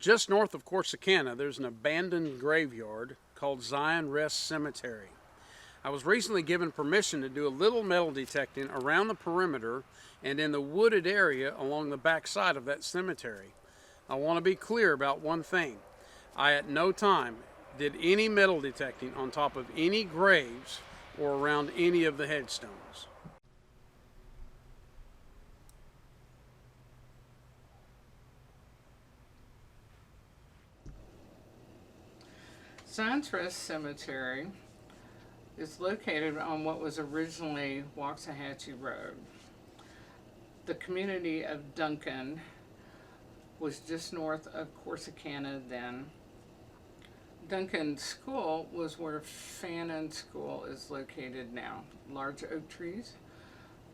Just north of Corsicana, there's an abandoned graveyard called Zion Rest Cemetery. I was recently given permission to do a little metal detecting around the perimeter and in the wooded area along the back side of that cemetery. I want to be clear about one thing. I at no time did any metal detecting on top of any graves or around any of the headstones. Zion Rest Cemetery is located on what was originally Waxahachie Road. The community of Duncan was just north of Corsicana then. Duncan School was where Fannin School is located now. Large oak trees,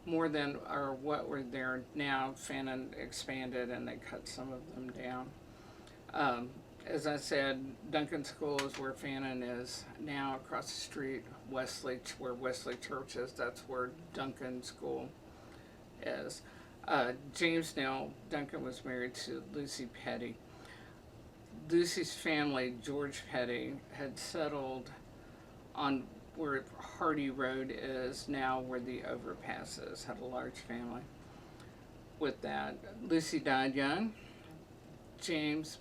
more than are what were there now. Fannin expanded and they cut some of them down. As I said, Duncan School is where Fannin is now. Across the street, Wesley, where Wesley Church is, that's where Duncan School is. James Neal Duncan was married to Lucy Petty. Lucy's family, George Petty, had settled on where Hardy Road is now, where the overpass is, had a large family. With that, Lucy died young. James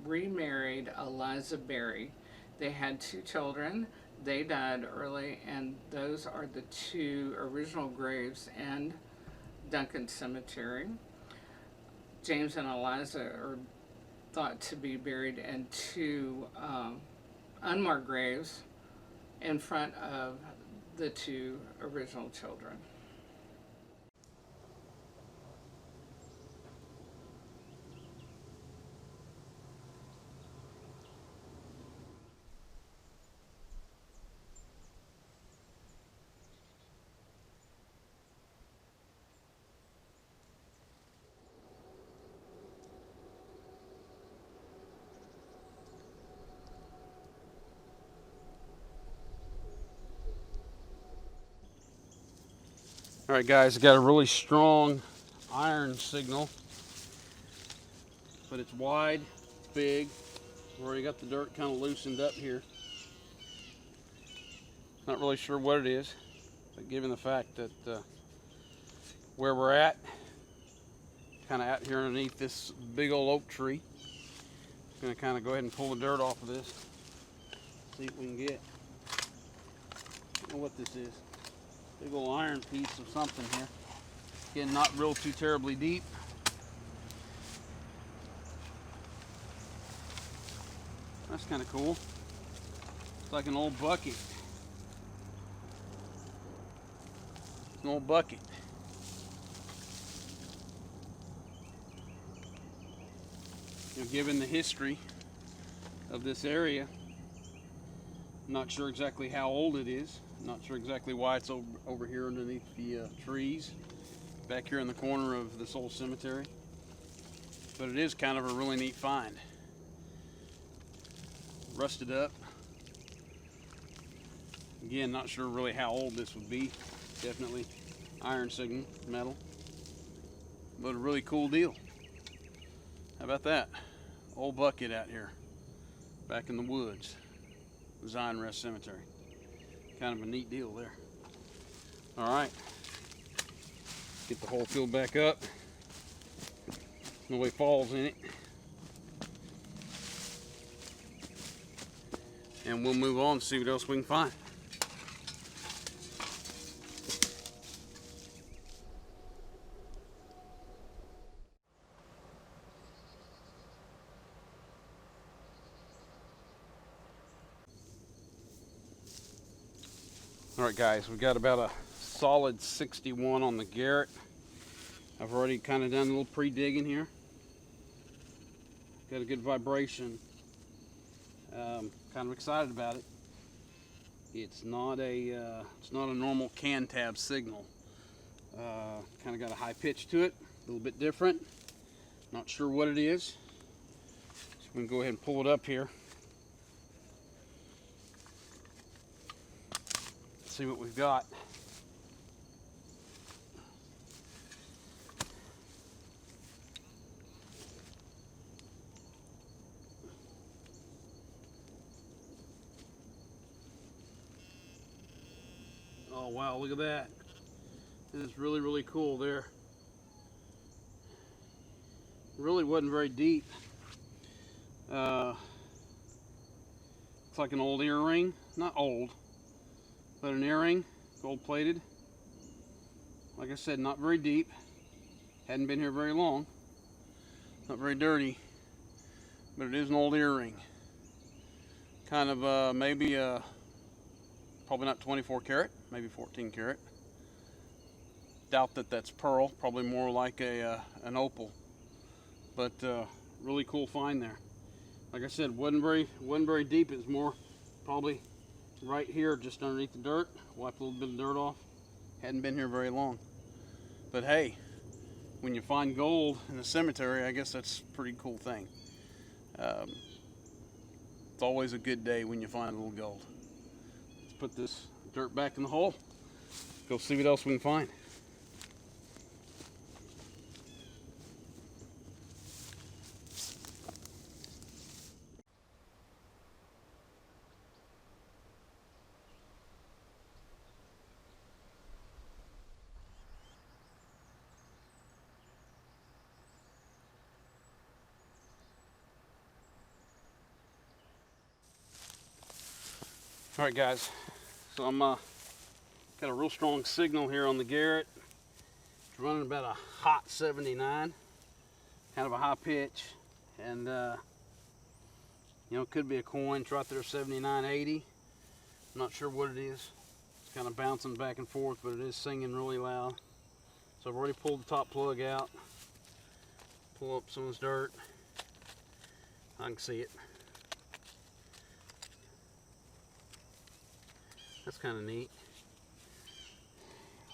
remarried Eliza Berry. They had 2 children. They died early, and those are the 2 original graves in Duncan Cemetery. James and Eliza are thought to be buried in 2 unmarked graves in front of the 2 original children. All right, guys, I got a really strong iron signal, but it's wide, big. We've already got the dirt kind of loosened up here. Not really sure what it is, but given the fact that where we're at, kind of out here underneath this big old oak tree, I'm gonna kind of go ahead and pull the dirt off of this, see what we can get. I don't know what this is. Big old iron piece of something here. Again, not real too terribly deep. That's kind of cool. It's like an old bucket. An old bucket. You know, given the history of this area, I'm not sure exactly how old it is. Not sure exactly why it's over here underneath the trees, back here in the corner of this old cemetery. But it is kind of a really neat find. Rusted up. Again, not sure really how old this would be. Definitely iron signal, metal. But a really cool deal. How about that? Old bucket out here, back in the woods. Zion Rest Cemetery. Kind of a neat deal there. All right, get the hole filled back up. No way falls in it. And we'll move on and see what else we can find. All right, guys, we've got about a solid 61 on the Garrett. I've already kind of done a little pre-digging here. Got a good vibration. Kind of excited about it. It's not a normal can tab signal. Kind of got a high pitch to it, a little bit different. Not sure what it is. So we can go ahead and pull it up here. See what we've got. wow, look at that. It's really, really cool there. Really wasn't very deep. Looks like an old earring. Not old, but an earring, gold plated. Like I said, not very deep. Hadn't been here very long. Not very dirty, but it is an old earring. Kind of maybe probably not 24 karat, maybe 14 karat. Doubt that that's pearl, probably more like an opal. But really cool find there. Like I said, wasn't very deep. It was more probably right here, just underneath the dirt. Wipe a little bit of dirt off. Hadn't been here very long. But hey, when you find gold in a cemetery, I guess that's a pretty cool thing. It's always a good day when you find a little gold. Let's put this dirt back in the hole. Go see what else we can find. All right, guys, so I'm got a real strong signal here on the Garrett. It's running about a hot 79, kind of a high pitch, and you know, it could be a coin. It's right there, 79.80. I'm not sure what it is. It's kind of bouncing back and forth, but it is singing really loud. So I've already pulled the top plug out. Pull up some of this dirt. I can see it. That's kind of neat.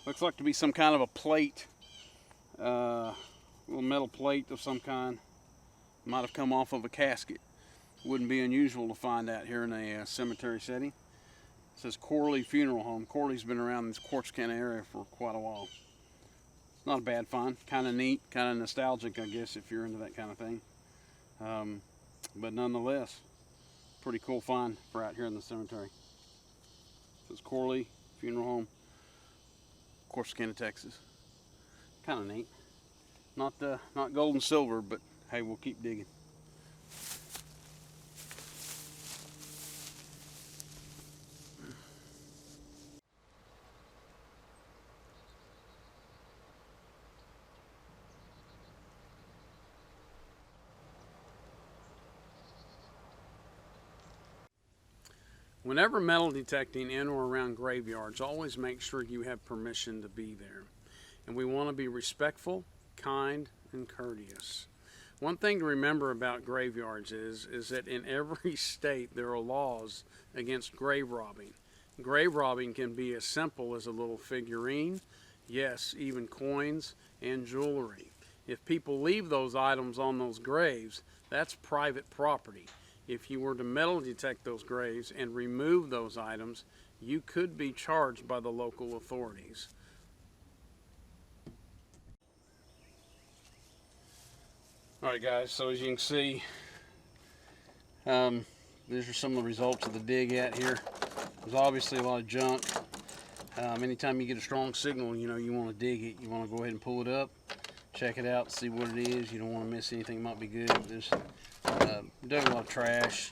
Looks like to be some kind of a plate, little metal plate of some kind. Might have come off of a casket. Wouldn't be unusual to find out here in a cemetery setting. It says Corley Funeral Home. Corley's been around in this Corsicana area for quite a while. It's not a bad find. Kind of neat, kind of nostalgic, I guess, if you're into that kind of thing. But nonetheless, pretty cool find for out here in the cemetery. It's Corley Funeral Home, Corsicana, Texas. Kind of neat. Not gold and silver, but hey, we'll keep digging. Whenever metal detecting in or around graveyards, always make sure you have permission to be there. And we want to be respectful, kind, and courteous. One thing to remember about graveyards is that in every state there are laws against grave robbing. Grave robbing can be as simple as a little figurine, yes, even coins and jewelry. If people leave those items on those graves, that's private property. If you were to metal detect those graves and remove those items, you could be charged by the local authorities. All right, guys, so as you can see, these are some of the results of the dig out here. There's obviously a lot of junk. Anytime you get a strong signal, you know, you want to dig it. You want to go ahead and pull it up, check it out, see what it is. You don't want to miss anything. Might be good. There's definitely a lot of trash,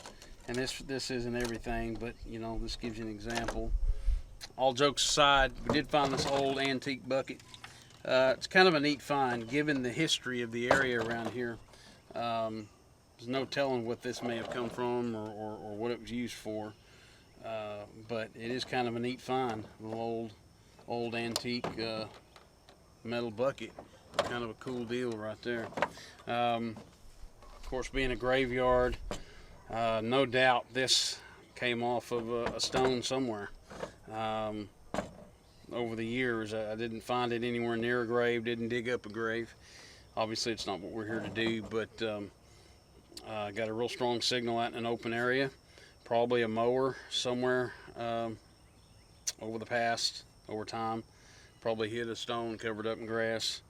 and this isn't everything, but you know, this gives you an example. All jokes aside, we did find this old antique bucket. It's kind of a neat find given the history of the area around here. There's no telling what this may have come from or what it was used for, but it is kind of a neat find. A little old antique metal bucket. Kind of a cool deal right there. Of course, being a graveyard, no doubt this came off of a stone somewhere. Over the years, I didn't find it anywhere near a grave, didn't dig up a grave. Obviously, it's not what we're here to do, but got a real strong signal out in an open area. Probably a mower somewhere over time. Probably hit a stone, covered up in grass,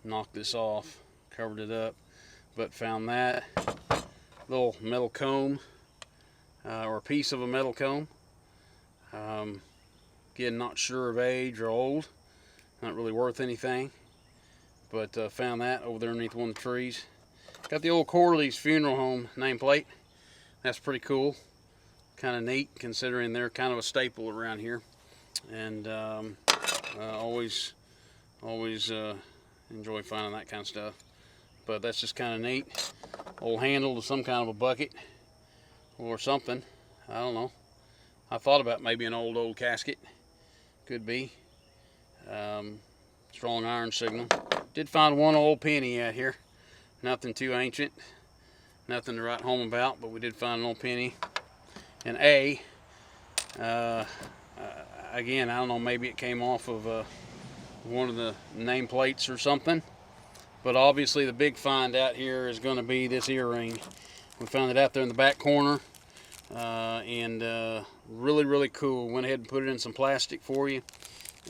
knocked this off, covered it up. But found that little metal comb, or a piece of a metal comb. Again, not sure of age or old. Not really worth anything. But found that over there underneath one of the trees. Got the old Corley's Funeral Home nameplate. That's pretty cool. Kind of neat considering they're kind of a staple around here. And always enjoy finding that kind of stuff. But that's just kind of neat. Old handle to some kind of a bucket or something. I don't know. I thought about maybe an old casket. Could be. Strong iron signal. Did find one old penny out here. Nothing too ancient. Nothing to write home about, but we did find an old penny. And again, I don't know, maybe it came off of one of the nameplates or something. But obviously the big find out here is going to be this earring. We found it out there in the back corner. And really cool. Went ahead and put it in some plastic for you.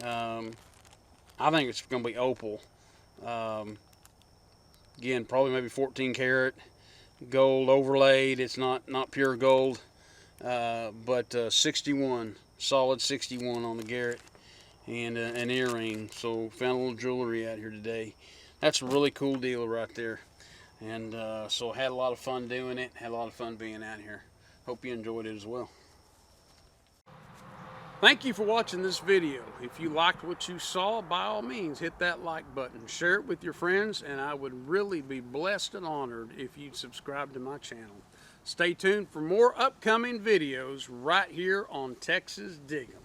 I think it's going to be opal. Again, probably maybe 14 karat gold overlaid. It's not pure gold, but 61, solid 61 on the Garrett, and an earring. So found a little jewelry out here today. That's a really cool deal right there. And so had a lot of fun doing it. Had a lot of fun being out here. Hope you enjoyed it as well. Thank you for watching this video. If you liked what you saw, by all means, hit that like button. Share it with your friends, and I would really be blessed and honored if you'd subscribe to my channel. Stay tuned for more upcoming videos right here on Texas Dig 'Em.